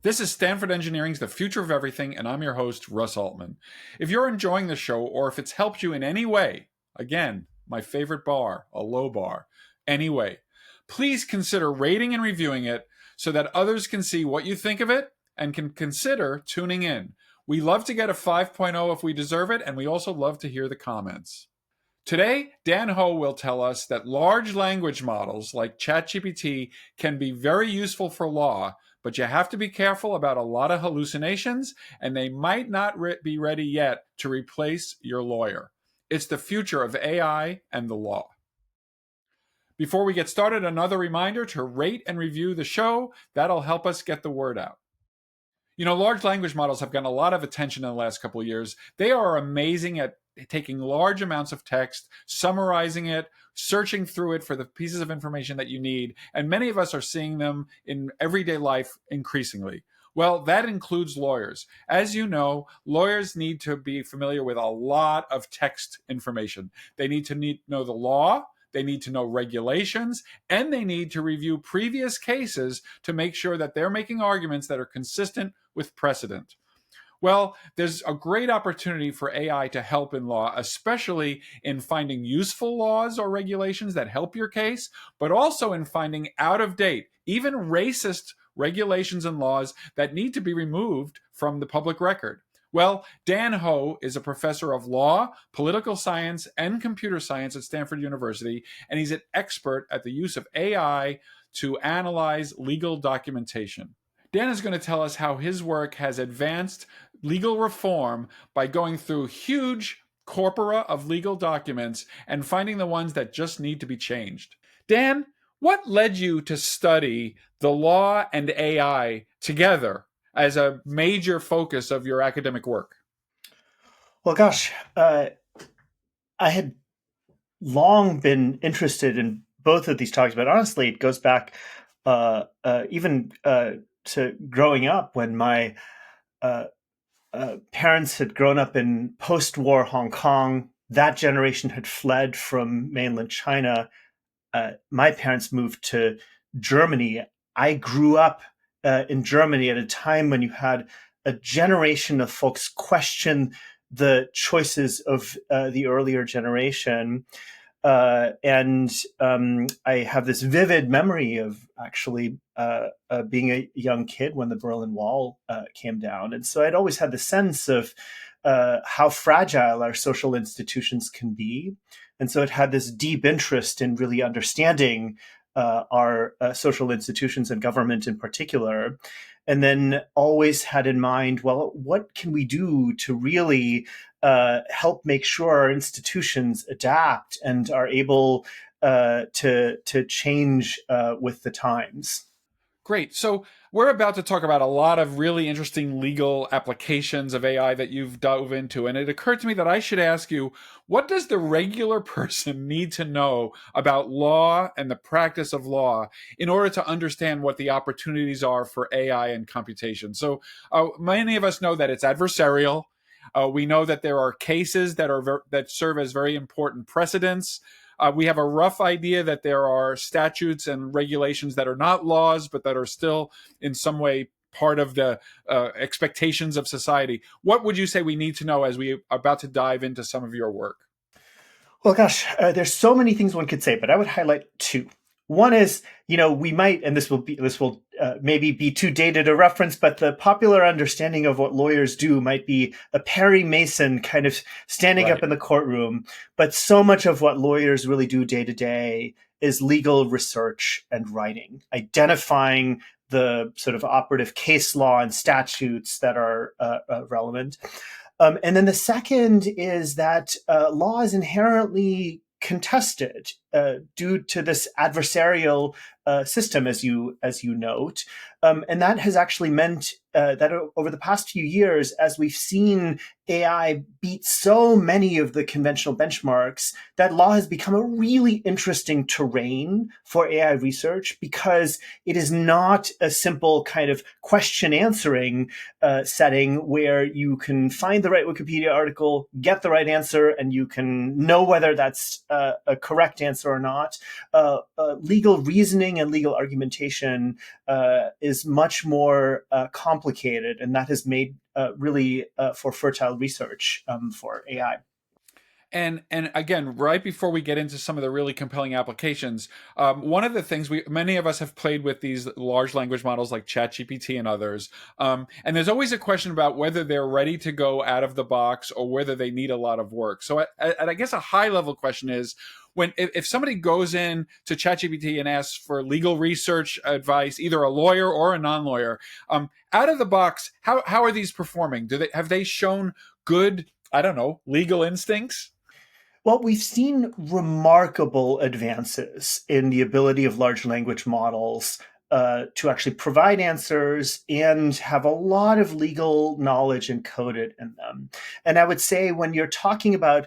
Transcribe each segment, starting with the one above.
This is Stanford Engineering's The Future of Everything, and I'm your host, Russ Altman. If you're enjoying the show, or if it's helped you in any way, again, my favorite bar, a low bar, anyway, please consider rating and reviewing it so that others can see what you think of it and can consider tuning in. We love to get a 5.0 if we deserve it, and we also love to hear the comments. Today, Dan Ho will tell us that large language models like ChatGPT can be very useful for law, but you have to be careful about a lot of hallucinations, and they might not be ready yet to replace your lawyer. It's the future of AI and the law. Before we get started, another reminder to rate and review the show. That'll help us get the word out. You know, large language models have gotten a lot of attention in the last couple of years. They are amazing at taking large amounts of text, summarizing it, searching through it for the pieces of information that you need, and many of us are seeing them in everyday life increasingly. Well, that includes lawyers. As you know, lawyers need to be familiar with a lot of text information. They need to know the law, they need to know regulations, and they need to review previous cases to make sure that they're making arguments that are consistent with precedent. Well, there's a great opportunity for AI to help in law, especially in finding useful laws or regulations that help your case, but also in finding out of date, even racist regulations and laws that need to be removed from the public record. Well, Dan Ho is a professor of law, political science, and computer science at Stanford University, and he's an expert at the use of AI to analyze legal documentation. Dan is going to tell us how his work has advanced legal reform by going through huge corpora of legal documents and finding the ones that just need to be changed. Dan, what led you to study the law and AI together as a major focus of your academic work? Well, gosh, I had long been interested in both of these topics, but honestly, it goes back even to growing up when my parents had grown up in post-war Hong Kong. That generation had fled from mainland China. My parents moved to Germany. I grew up in Germany at a time when you had a generation of folks question the choices of the earlier generation. And I have this vivid memory of actually being a young kid when the Berlin Wall came down. And so I'd always had the sense of how fragile our social institutions can be. And so it had this deep interest in really understanding our social institutions and government in particular. And then always had in mind, well, what can we do to really help make sure our institutions adapt and are able to change with the times? Great. So we're about to talk about a lot of really interesting legal applications of AI that you've dove into. And it occurred to me that I should ask you, what does the regular person need to know about law and the practice of law in order to understand what the opportunities are for AI and computation? So many of us know that it's adversarial. We know that there are cases that serve as very important precedents. We have a rough idea that there are statutes and regulations that are not laws, but that are still in some way part of the expectations of society. What would you say we need to know as we are about to dive into some of your work? Well, gosh, there's so many things one could say, but I would highlight two. One is, we might, and this will maybe be too dated a reference, but the popular understanding of what lawyers do might be a Perry Mason kind of standing up in the courtroom. But so much of what lawyers really do day to day is legal research and writing, identifying the sort of operative case law and statutes that are relevant. And then the second is that law is inherently contested due to this adversarial system, as you note, and that has actually meant that over the past few years, as we've seen AI beat so many of the conventional benchmarks, that law has become a really interesting terrain for AI research because it is not a simple kind of question answering setting where you can find the right Wikipedia article, get the right answer, and you can know whether that's a correct answer or not. Legal reasoning teasing and legal argumentation is much more complicated, and that has made really for fertile research for AI. And again, right before we get into some of the really compelling applications, one of the things many of us have played with these large language models like ChatGPT and others, and there's always a question about whether they're ready to go out of the box or whether they need a lot of work. So I guess a high level question is, if somebody goes in to ChatGPT and asks for legal research advice, either a lawyer or a non-lawyer, out of the box, how are these performing? Have they shown good, I don't know, legal instincts? Well, we've seen remarkable advances in the ability of large language models to actually provide answers and have a lot of legal knowledge encoded in them. And I would say when you're talking about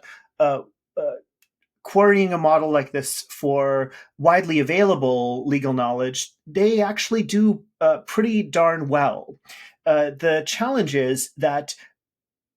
querying a model like this for widely available legal knowledge, they actually do pretty darn well. The challenge is that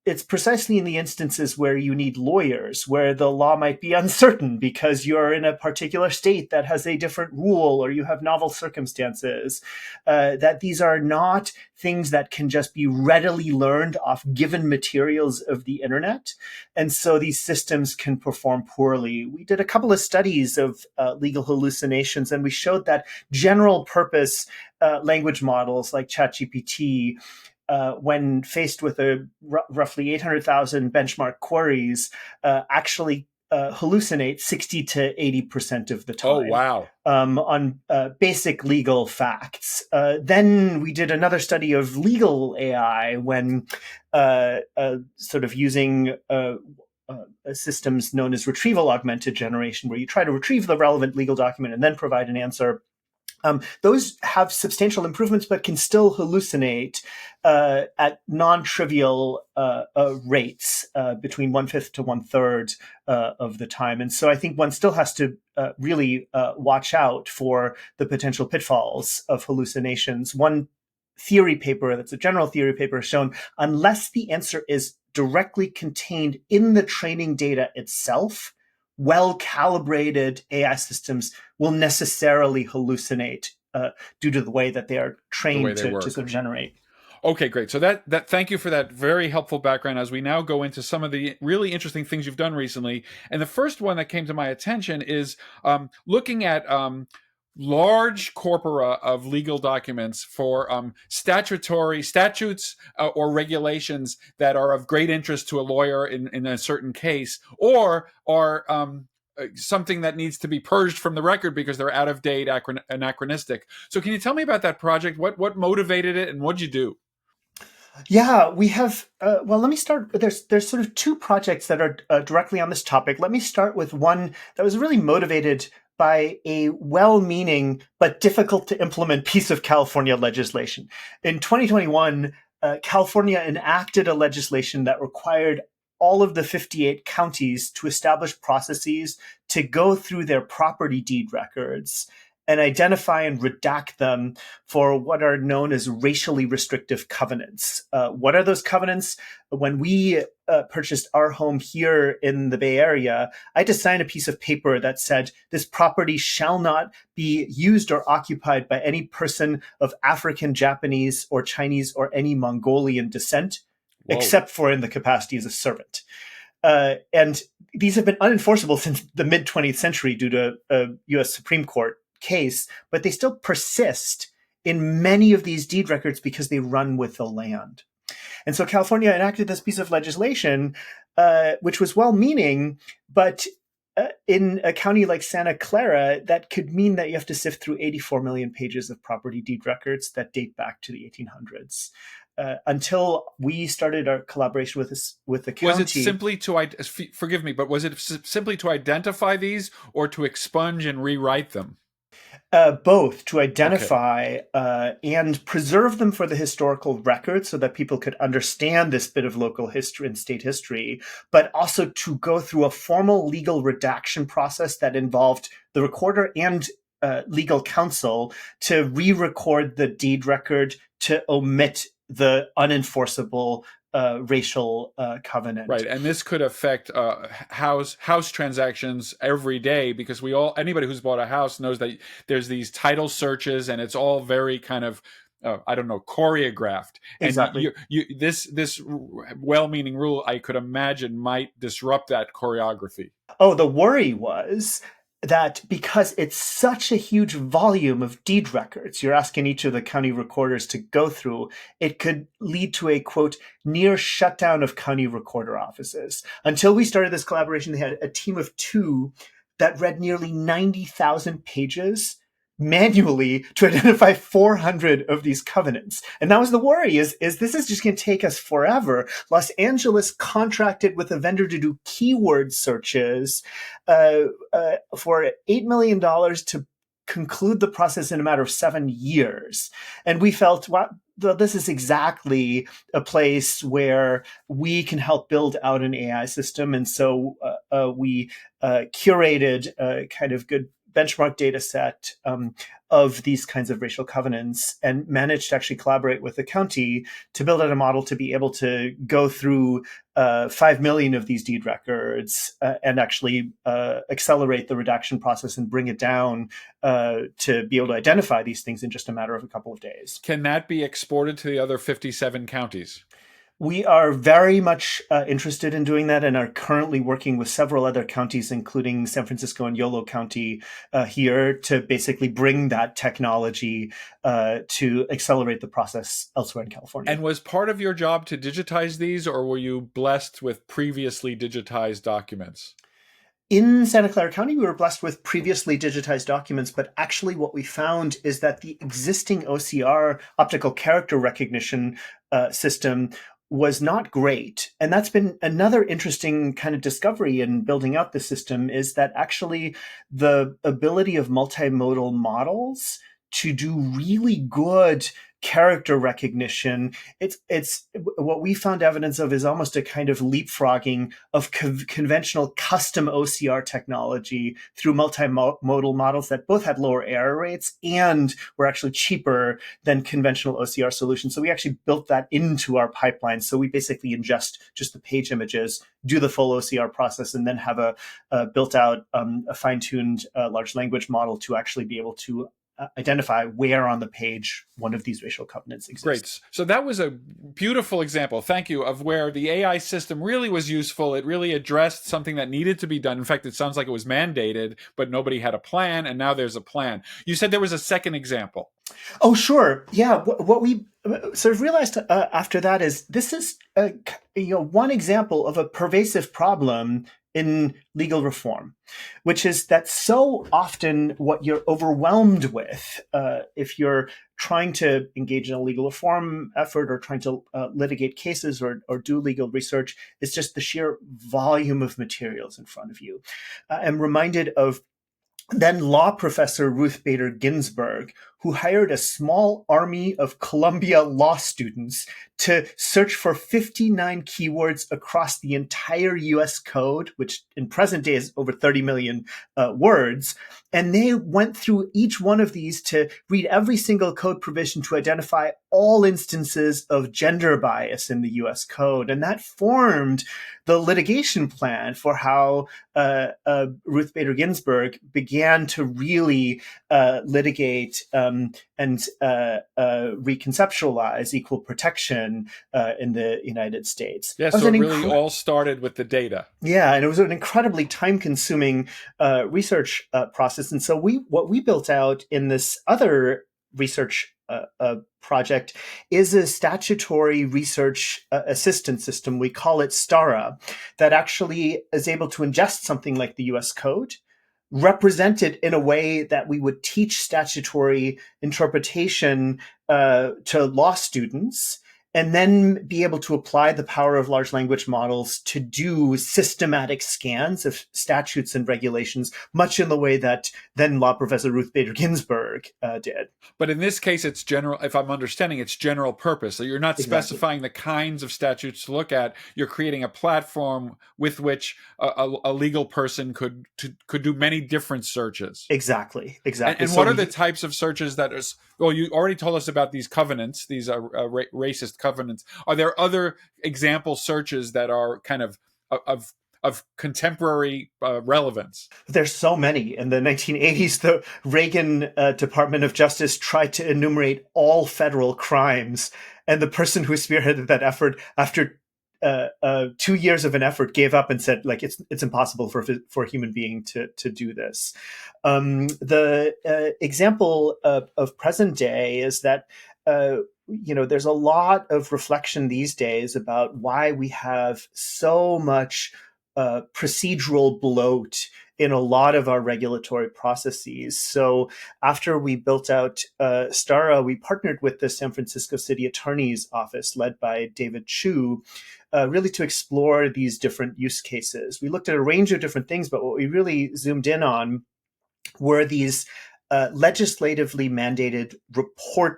it's precisely in the instances where you need lawyers, where the law might be uncertain because you're in a particular state that has a different rule or you have novel circumstances, that these are not things that can just be readily learned off given materials of the internet. And so these systems can perform poorly. We did a couple of studies of legal hallucinations, and we showed that general purpose language models like ChatGPT, when faced with roughly 800,000 benchmark queries, actually hallucinate 60 to 80% of the time. Oh, wow. On basic legal facts. Then we did another study of legal AI when sort of using systems known as retrieval augmented generation, where you try to retrieve the relevant legal document and then provide an answer. Those have substantial improvements, but can still hallucinate at non-trivial rates, between 1/5 to 1/3 of the time. And so I think one still has to really watch out for the potential pitfalls of hallucinations. One theory paper, that's a general theory paper, has shown unless the answer is directly contained in the training data itself, well-calibrated AI systems will necessarily hallucinate due to the way that they are trained to sort of generate. Okay, great. So that thank you for that very helpful background as we now go into some of the really interesting things you've done recently. And the first one that came to my attention is looking at large corpora of legal documents for statutes or regulations that are of great interest to a lawyer in a certain case, or are something that needs to be purged from the record because they're out of date, anachronistic. So can you tell me about that project? What motivated it, and what'd you do? Yeah, we have. Well, let me start. There's sort of two projects that are directly on this topic. Let me start with one that was really motivated by a well-meaning but difficult to implement piece of California legislation. In 2021, California enacted a legislation that required all of the 58 counties to establish processes to go through their property deed records and identify and redact them for what are known as racially restrictive covenants. What are those covenants? When we purchased our home here in the Bay Area, I had to sign a piece of paper that said this property shall not be used or occupied by any person of African, Japanese, or Chinese, or any Mongolian descent, Whoa. Except for in the capacity as a servant. And these have been unenforceable since the mid-20th century due to a U.S. Supreme Court case, but they still persist in many of these deed records because they run with the land. And so California enacted this piece of legislation, which was well-meaning, but in a county like Santa Clara, that could mean that you have to sift through 84 million pages of property deed records that date back to the 1800s. Until we started our collaboration with the county. Was it simply to, forgive me, but was it simply to identify these or to expunge and rewrite them? Both, to identify and preserve them for the historical record so that people could understand this bit of local history and state history, but also to go through a formal legal redaction process that involved the recorder and legal counsel to re-record the deed record to omit the unenforceable racial covenant. Right, and this could affect house transactions every day, because anybody who's bought a house knows that there's these title searches, and it's all very kind of I don't know, choreographed. And Exactly. this well-meaning rule, I could imagine, might disrupt that choreography. Oh, the worry was that because it's such a huge volume of deed records you're asking each of the county recorders to go through, it could lead to a, quote, near shutdown of county recorder offices. Until we started this collaboration, they had a team of 2 that read nearly 90,000 pages manually to identify 400 of these covenants. And that was the worry, is this is just going to take us forever. Los Angeles contracted with a vendor to do keyword searches for $8 million to conclude the process in a matter of 7 years. And we felt, well, this is exactly a place where we can help build out an AI system. And so we curated a kind of good benchmark data set of these kinds of racial covenants, and managed to actually collaborate with the county to build out a model to be able to go through 5 million of these deed records and actually accelerate the redaction process and bring it down to be able to identify these things in just a matter of a couple of days. Can that be exported to the other 57 counties? We are very much interested in doing that, and are currently working with several other counties, including San Francisco and Yolo County here, to basically bring that technology to accelerate the process elsewhere in California. And was part of your job to digitize these, or were you blessed with previously digitized documents? In Santa Clara County, we were blessed with previously digitized documents, but actually what we found is that the existing OCR, optical character recognition system, was not great. And that's been another interesting kind of discovery in building out the system, is that actually the ability of multimodal models to do really good character recognition, it's what we found evidence of is almost a kind of leapfrogging of conventional custom OCR technology through multimodal models that both had lower error rates and were actually cheaper than conventional OCR solutions. So we actually built that into our pipeline. So we basically ingest just the page images, do the full OCR process, and then have a built out, a fine-tuned large language model to actually be able to identify where on the page one of these racial covenants exists. Great. So that was a beautiful example, thank you, of where the AI system really was useful. It really addressed something that needed to be done. In fact, it sounds like it was mandated, but nobody had a plan, and now there's a plan. You said there was a second example. Oh, sure. Yeah. What we sort of realized after that is this is one example of a pervasive problem in legal reform, which is that so often what you're overwhelmed with, if you're trying to engage in a legal reform effort or trying to litigate cases or do legal research, is just the sheer volume of materials in front of you. I'm reminded of then law professor Ruth Bader Ginsburg, who hired a small army of Columbia law students to search for 59 keywords across the entire US code, which in present day is over 30 million words. And they went through each one of these to read every single code provision to identify all instances of gender bias in the US code. And that formed the litigation plan for how Ruth Bader Ginsburg began to really litigate and reconceptualize equal protection in the United States. Yeah, so it really all started with the data. Yeah, and it was an incredibly time-consuming research process. And so what we built out in this other research project is a statutory research assistance system. We call it STARA, that actually is able to ingest something like the US Code, represent it in a way that we would teach statutory interpretation to law students, and then be able to apply the power of large language models to do systematic scans of statutes and regulations, much in the way that then law professor Ruth Bader Ginsburg did. But in this case, it's general, if I'm understanding, it's general purpose. So you're not specifying the kinds of statutes to look at. You're creating a platform with which a legal person could do many different searches. Exactly. And so what are the types of searches that is, well, you already told us about these covenants, these racist covenants? Are there other example searches that are kind of contemporary relevance? There's so many. In the 1980s, the Reagan Department of Justice tried to enumerate all federal crimes, and the person who spearheaded that effort, after 2 years of an effort, gave up and said, like, it's impossible for a human being to do this. The example of present day is that there's a lot of reflection these days about why we have so much procedural bloat in a lot of our regulatory processes. So after we built out STARA, we partnered with the San Francisco City Attorney's Office, led by David Chu, really to explore these different use cases. We looked at a range of different things, but what we really zoomed in on were these legislatively mandated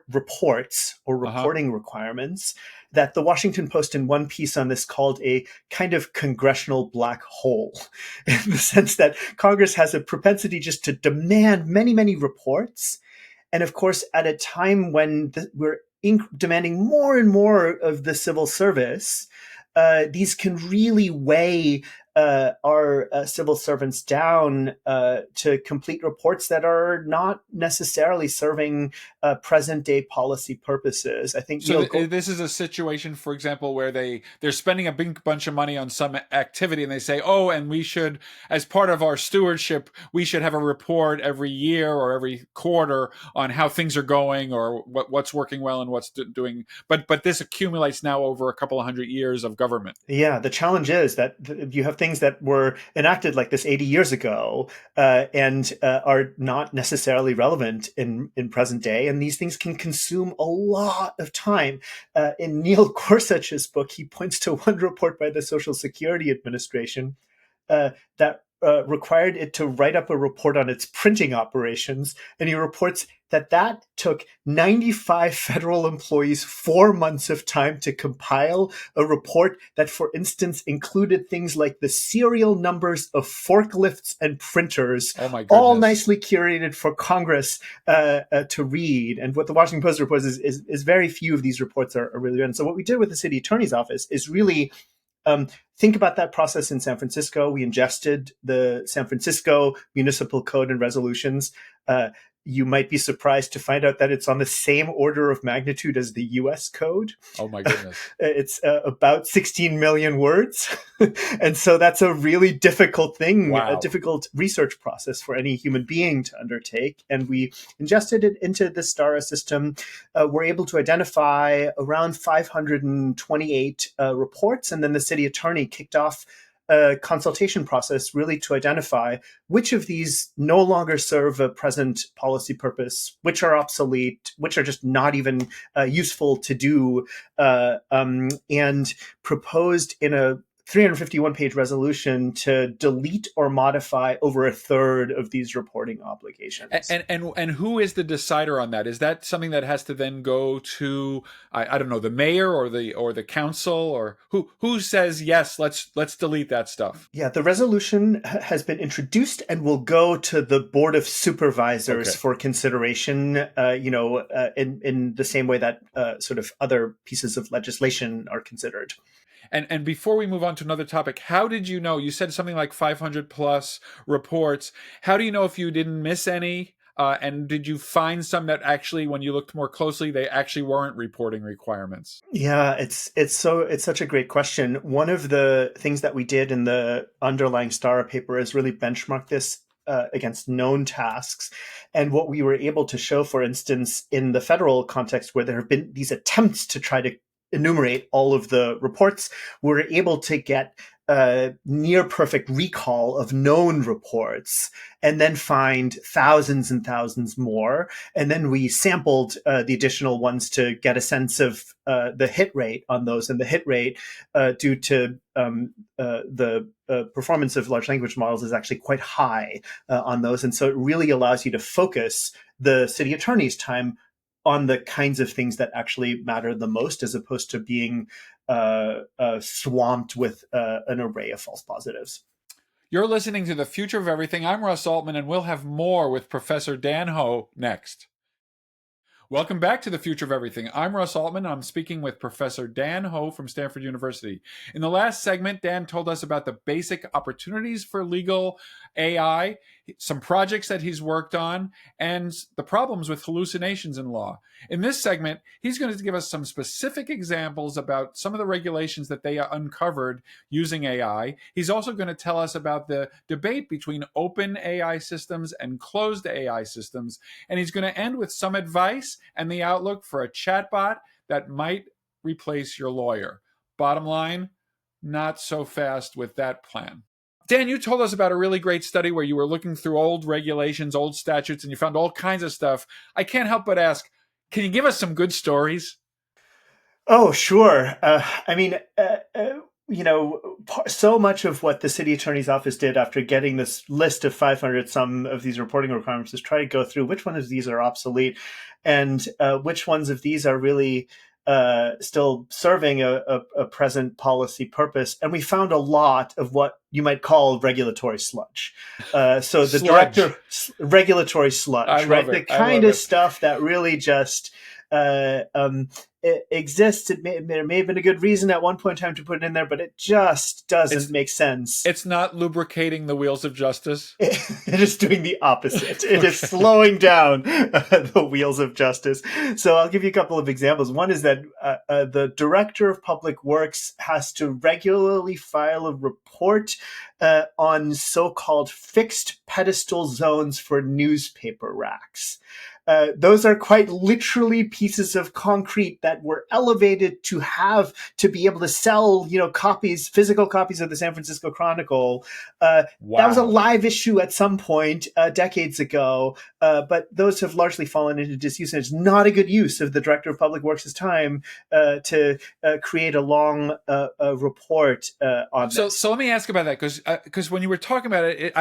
reports or reporting requirements that the Washington Post, in one piece on this, called a kind of congressional black hole, in the sense that Congress has a propensity just to demand many, many reports. And of course, at a time when we're demanding more and more of the civil service, these can really weigh our civil servants down to complete reports that are not necessarily serving present day policy purposes. I think so. This is a situation, for example, where they're spending a big bunch of money on some activity, and they say, "Oh, and we should, as part of our stewardship, we should have a report every year or every quarter on how things are going or what's working well and what's doing." But this accumulates now over a couple of hundred years of government. Yeah, the challenge is that you have things that were enacted like this 80 years ago and are not necessarily relevant in present day. And these things can consume a lot of time. In Neil Gorsuch's book, he points to one report by the Social Security Administration that required it to write up a report on its printing operations. And he reports that took 95 federal employees 4 months of time to compile a report that, for instance, included things like the serial numbers of forklifts and printers, all nicely curated for Congress to read. And what the Washington Post reports is very few of these reports are really good. And so what we did with the city attorney's office is really think about that process in San Francisco. We ingested the San Francisco Municipal Code and resolutions. You might be surprised to find out that it's on the same order of magnitude as the US code. Oh my goodness. It's about 16 million words. And so that's a really difficult thing, a difficult research process for any human being to undertake. And we ingested it into the STARA system. We're able to identify around 528 reports. And then the city attorney kicked off a consultation process really to identify which of these no longer serve a present policy purpose, which are obsolete, which are just not even useful to do, and proposed in a 351-page resolution to delete or modify over a third of these reporting obligations. And who is the decider on that? Is that something that has to then go to I don't know, the mayor or the council, or who says yes, let's delete that stuff? Yeah, the resolution has been introduced and will go to the Board of Supervisors for consideration. In the same way that sort of other pieces of legislation are considered. And before we move on to another topic, how did you know? You said something like 500 plus reports. How do you know if you didn't miss any? And did you find some that actually, when you looked more closely, they actually weren't reporting requirements? Yeah, it's such a great question. One of the things that we did in the underlying STARA paper is really benchmark this against known tasks. And what we were able to show, for instance, in the federal context, where there have been these attempts to try to enumerate all of the reports, we're able to get near perfect recall of known reports and then find thousands and thousands more. And then we sampled the additional ones to get a sense of the hit rate on those. And the hit rate due to the performance of large language models is actually quite high on those. And so it really allows you to focus the city attorney's time on the kinds of things that actually matter the most, as opposed to being swamped with an array of false positives. You're listening to The Future of Everything. I'm Russ Altman, and we'll have more with Professor Dan Ho next. Welcome back to the Future of Everything. I'm Russ Altman. I'm speaking with Professor Dan Ho from Stanford University. In the last segment, Dan told us about the basic opportunities for legal AI, some projects that he's worked on, and the problems with hallucinations in law. In this segment, he's going to give us some specific examples about some of the regulations that they uncovered using AI. He's also going to tell us about the debate between open AI systems and closed AI systems. And he's going to end with some advice and the outlook for a chatbot that might replace your lawyer. Bottom line, not so fast with that plan. Dan, you told us about a really great study where you were looking through old regulations, old statutes, and you found all kinds of stuff. I can't help but ask, can you give us some good stories? Oh, sure. So much of what the city attorney's office did after getting this list of 500 some of these reporting requirements is try to go through which one of these are obsolete and which ones of these are really still serving a present policy purpose. And we found a lot of what you might call regulatory sludge. So the Sludge. regulatory sludge, I right? love The it. kind of stuff that really just it exists. There may have been a good reason at one point in time to put it in there, but it just doesn't make sense. It's not lubricating the wheels of justice. It is doing the opposite. It is slowing down the wheels of justice. So I'll give you a couple of examples. One is that the director of public works has to regularly file a report on so-called fixed pedestal zones for newspaper racks. Those are quite literally pieces of concrete that were elevated to be able to sell, physical copies of the San Francisco Chronicle. Wow. That was a live issue at some point decades ago, but those have largely fallen into disuse. And it's not a good use of the director of public works' time to create a long report on this. So let me ask about that because when you were talking about it,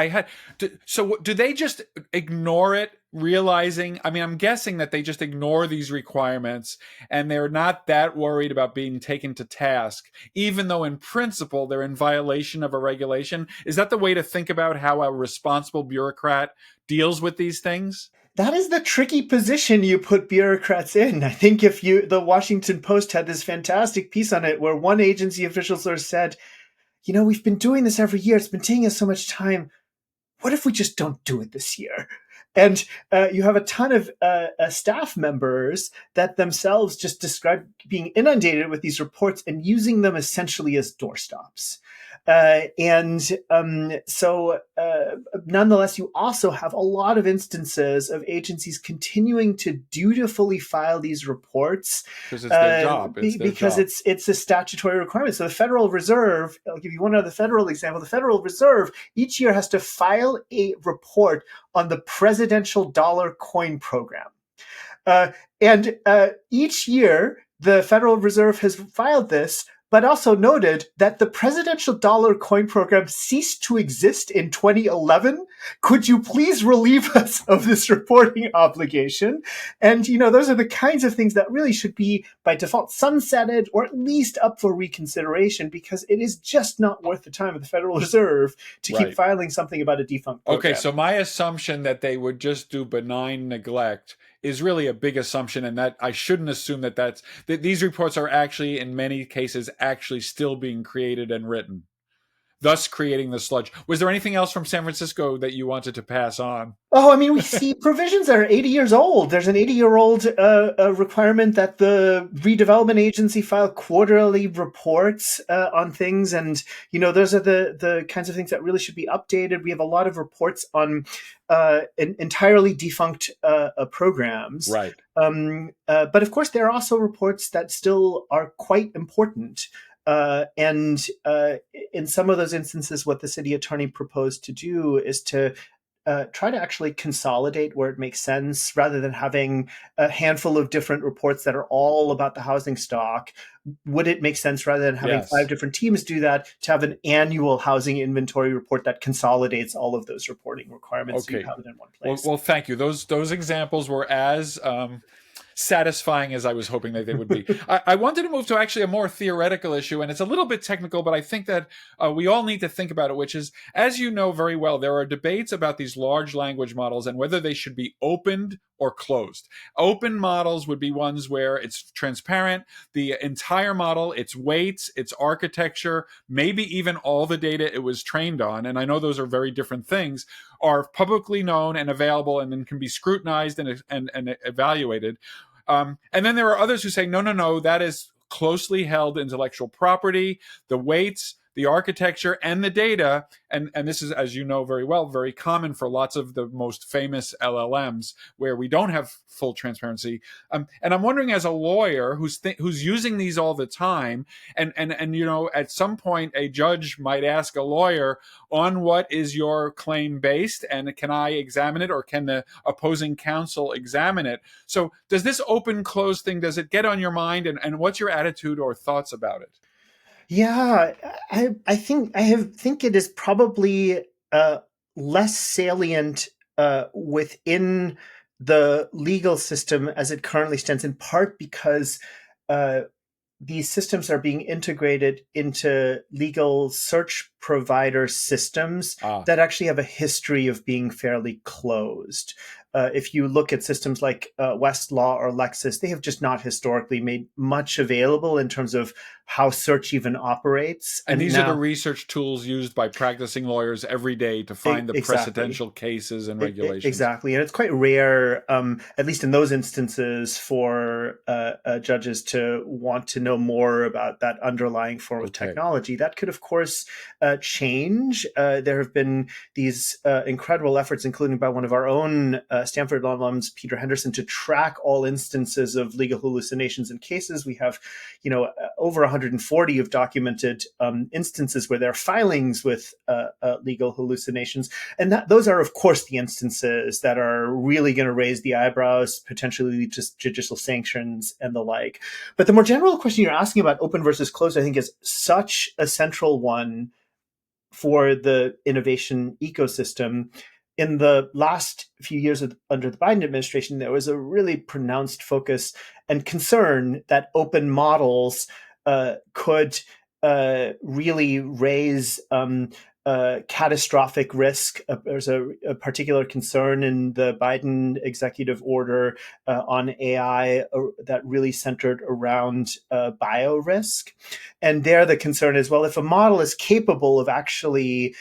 do they just ignore it? Realizing, I'm guessing that they just ignore these requirements and they're not that worried about being taken to task, even though in principle they're in violation of a regulation. Is that the way to think about how a responsible bureaucrat deals with these things? That is the tricky position you put bureaucrats in. I think the Washington Post had this fantastic piece on it where one agency official sort of said, we've been doing this every year. It's been taking us so much time. What if we just don't do it this year? And you have a ton of staff members that themselves just describe being inundated with these reports and using them essentially as doorstops. Nonetheless, you also have a lot of instances of agencies continuing to dutifully file these reports because it's their job. It's a statutory requirement. So the Federal Reserve, I'll give you one other federal example. The Federal Reserve each year has to file a report on the presidential dollar coin program. Each year, the Federal Reserve has filed this, but also noted that the presidential dollar coin program ceased to exist in 2011. Could you please relieve us of this reporting obligation? And, those are the kinds of things that really should be by default sunsetted or at least up for reconsideration, because it is just not worth the time of the Federal Reserve to keep filing something about a defunct program. Okay, so my assumption that they would just do benign neglect is really a big assumption, and that I shouldn't assume that these reports are actually, in many cases, actually still being created and written, thus creating the sludge. Was there anything else from San Francisco that you wanted to pass on? Oh, we see provisions that are 80 years old. There's an 80-year-old requirement that the redevelopment agency file quarterly reports on things. And, those are the kinds of things that really should be updated. We have a lot of reports on entirely defunct programs. Right. But of course, there are also reports that still are quite important. In some of those instances, what the city attorney proposed to do is to try to actually consolidate where it makes sense, rather than having a handful of different reports that are all about the housing stock. Would it make sense, rather than having 5 different teams do that, to have an annual housing inventory report that consolidates all of those reporting requirements? Okay. So you have it in one place. Well, thank you. Those examples were as satisfying as I was hoping that they would be. I wanted to move to actually a more theoretical issue, and it's a little bit technical, but I think that we all need to think about it, which is, as you know very well, there are debates about these large language models and whether they should be opened or closed. Open models would be ones where it's transparent, the entire model, its weights, its architecture, maybe even all the data it was trained on. And I know those are very different things, are publicly known and available and then can be scrutinized and evaluated. And then there are others who say, no, no, no, that is closely held intellectual property, the weights, the architecture, and the data. And this is, as you know very well, very common for lots of the most famous LLMs where we don't have full transparency. And I'm wondering, as a lawyer who's using these all the time, and at some point a judge might ask a lawyer, on what is your claim based, and can I examine it, or can the opposing counsel examine it? So does this open close thing, does it get on your mind, and what's your attitude or thoughts about it? Yeah, I think it is probably less salient within the legal system as it currently stands, in part because uh, these systems are being integrated into legal search provider systems that actually have a history of being fairly closed. If you look at systems like Westlaw or Lexis, they have just not historically made much available in terms of how search even operates. And these are the research tools used by practicing lawyers every day to find the precedential cases and regulations. Exactly. And it's quite rare, at least in those instances, for judges to want to know more about that underlying form of technology. That could, of course, change. There have been these incredible efforts, including by one of our own Stanford alums, Peter Henderson, to track all instances of legal hallucinations in cases. We have, over 140 of documented instances where there are filings with legal hallucinations. And those are, of course, the instances that are really going to raise the eyebrows, potentially lead to judicial sanctions and the like. But the more general question you're asking about open versus closed, I think, is such a central one for the innovation ecosystem. In the last few years under the Biden administration, there was a really pronounced focus and concern that open models could really raise catastrophic risk. There's a particular concern in the Biden executive order on AI that really centered around bio risk. And there the concern is, well, if a model is capable of actually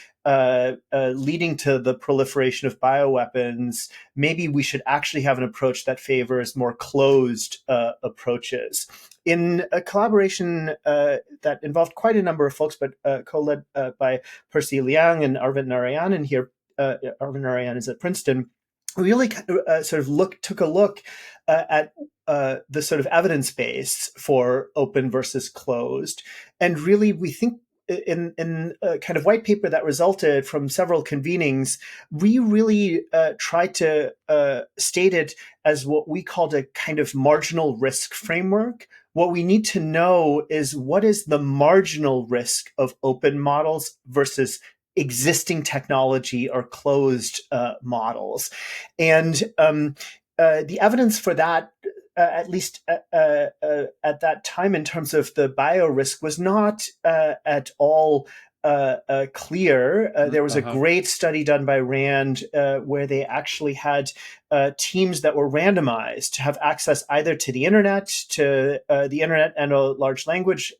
leading to the proliferation of bioweapons, maybe we should actually have an approach that favors more closed approaches. In a collaboration that involved quite a number of folks, but co-led by Percy Liang and Arvind Narayanan here, Arvind Narayanan is at Princeton, we really took a look at the sort of evidence base for open versus closed. And really, we think in a kind of white paper that resulted from several convenings, we really tried to state it as what we called a kind of marginal risk framework. What we need to know is, what is the marginal risk of open models versus existing technology or closed models? And the evidence for that, at least at that time, in terms of the bio risk, was not at all clear. There was a great study done by Rand where they actually had teams that were randomized to have access either to the internet and a large language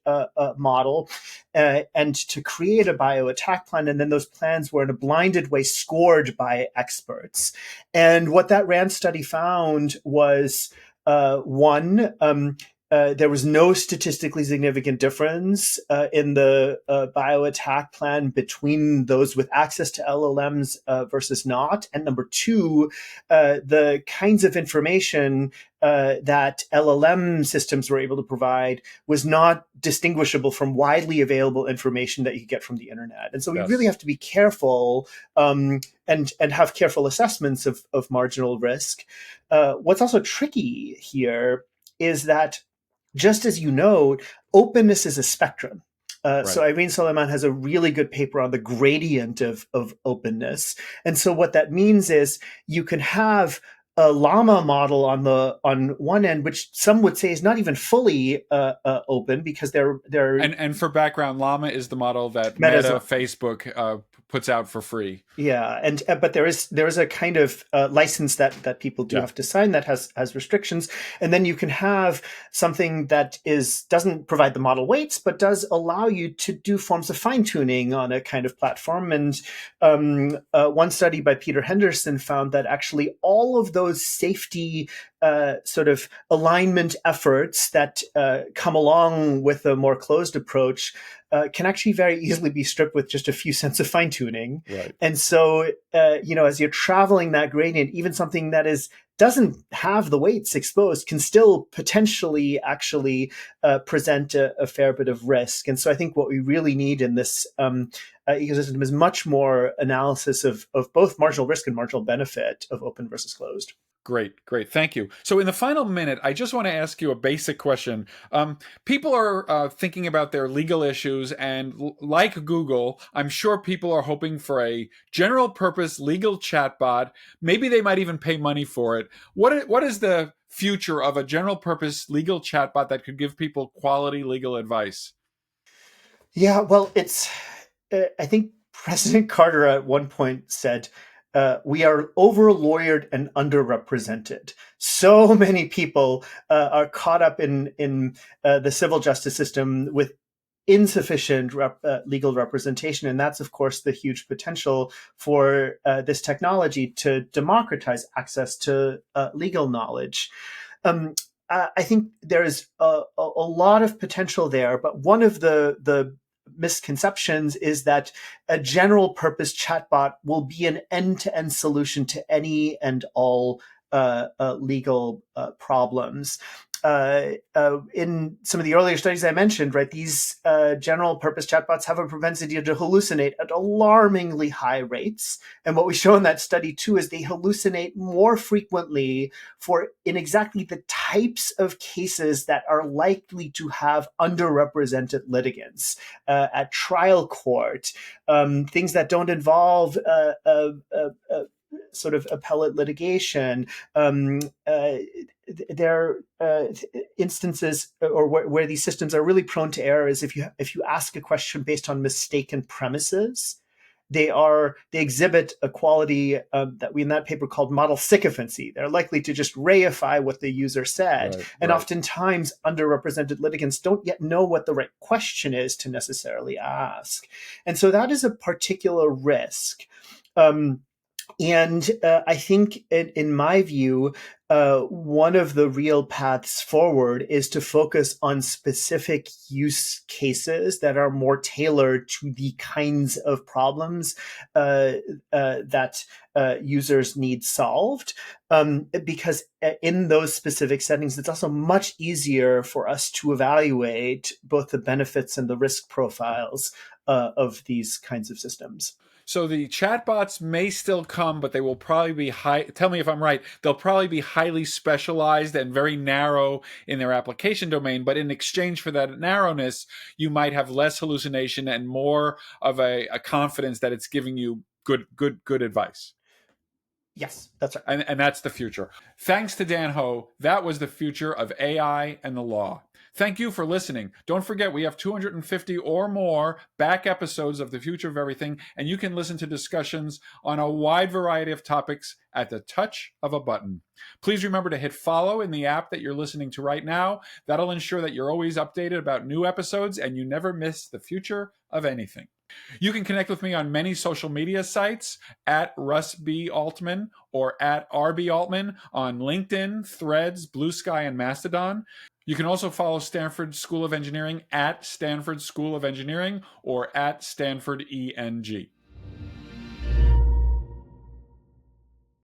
model, and to create a bio attack plan. And then those plans were in a blinded way scored by experts. And what that Rand study found was, one, there was no statistically significant difference in the bio attack plan between those with access to LLMs versus not. And number two, the kinds of information that LLM systems were able to provide was not distinguishable from widely available information that you could get from the internet. And so we really have to be careful and have careful assessments of marginal risk. What's also tricky here is that, just as you know, openness is a spectrum. So Irene Solomon has a really good paper on the gradient of openness. And so what that means is you can have a llama model on one end, which some would say is not even fully open, because they're and for background, llama is the model that Meta Facebook puts out for free. Yeah, and but there is a kind of license that people do Yeah. have to sign that has restrictions, and then you can have something that doesn't provide the model weights, but does allow you to do forms of fine tuning on a kind of platform. And one study by Peter Henderson found that actually all of those safety sort of alignment efforts that come along with a more closed approach can actually very easily be stripped with just a few cents of fine tuning. Right. And so, as you're traveling that gradient, even something that doesn't have the weights exposed can still potentially actually present a fair bit of risk. And so I think what we really need in this ecosystem is much more analysis of both marginal risk and marginal benefit of open versus closed. Great. Thank you. So, in the final minute, I just want to ask you a basic question. People are thinking about their legal issues, and like Google, I'm sure people are hoping for a general purpose legal chatbot. Maybe they might even pay money for it. What is the future of a general purpose legal chatbot that could give people quality legal advice? Yeah, well, I think President Carter at one point said, we are over lawyered and underrepresented. So many people are caught up in the civil justice system with insufficient legal representation. And that's, of course, the huge potential for this technology to democratize access to legal knowledge. I think there's a lot of potential there, but one of the misconceptions is that a general purpose chatbot will be an end-to-end solution to any and all legal problems. In some of the earlier studies I mentioned, right, these general purpose chatbots have a propensity to hallucinate at alarmingly high rates. And what we show in that study too is they hallucinate more frequently in exactly the types of cases that are likely to have underrepresented litigants at trial court, things that don't involve sort of appellate litigation. There are instances or where these systems are really prone to error is if you ask a question based on mistaken premises. They exhibit a quality that we in that paper called model sycophancy. They're likely to just reify what the user said, and oftentimes underrepresented litigants don't yet know what the right question is to necessarily ask, and so that is a particular risk. And I think, in my view, one of the real paths forward is to focus on specific use cases that are more tailored to the kinds of problems that users need solved. Because in those specific settings, it's also much easier for us to evaluate both the benefits and the risk profiles of these kinds of systems. So the chatbots may still come, but they will probably be tell me if I'm right. They'll probably be highly specialized and very narrow in their application domain. But in exchange for that narrowness, you might have less hallucination and more of a confidence that it's giving you good advice. Yes, that's right. And that's the future. Thanks to Dan Ho, that was the future of AI and the law. Thank you for listening. Don't forget, we have 250 or more back episodes of The Future of Everything, and you can listen to discussions on a wide variety of topics at the touch of a button. Please remember to hit follow in the app that you're listening to right now. That'll ensure that you're always updated about new episodes and you never miss the future of anything. You can connect with me on many social media sites at Russ B. Altman or at RB Altman on LinkedIn, Threads, Blue Sky, and Mastodon. You can also follow Stanford School of Engineering at Stanford School of Engineering or at Stanford ENG.